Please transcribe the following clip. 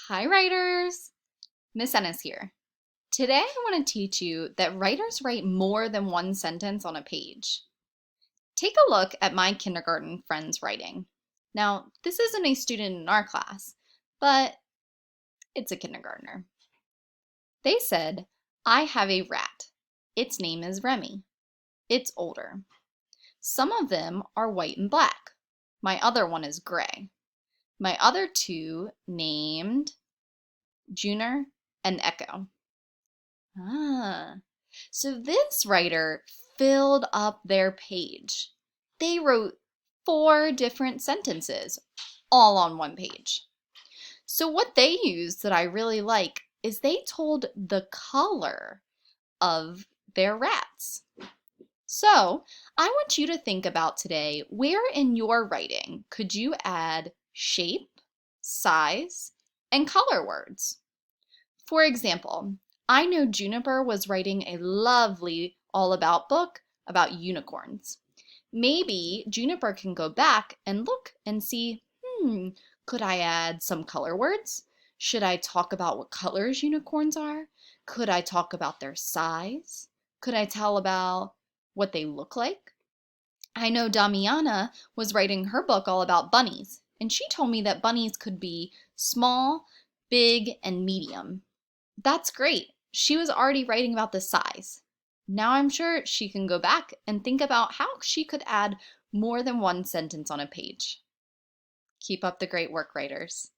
Hi, writers! Miss Ennis here. Today I want to teach you that writers write more than one sentence on a page. Take a look at my kindergarten friend's writing. Now, this isn't a student in our class, but it's a kindergartner. They said, I have a rat. Its name is Remy. It's older. Some of them are white and black. My other one is gray. My other two named Junior and Echo. So this writer filled up their page. They wrote 4 different sentences all on one page. So what they used that I really like is they told the color of their rats. So I want you to think about today, where in your writing could you add shape, size, and color words? For example, I know Juniper was writing a lovely all about book about unicorns. Maybe Juniper can go back and look and see, could I add some color words? Should I talk about what colors unicorns are? Could I talk about their size? Could I tell about what they look like? I know Damiana was writing her book all about bunnies, and she told me that bunnies could be small, big, and medium. That's great. She was already writing about the size. Now I'm sure she can go back and think about how she could add more than one sentence on a page. Keep up the great work, writers.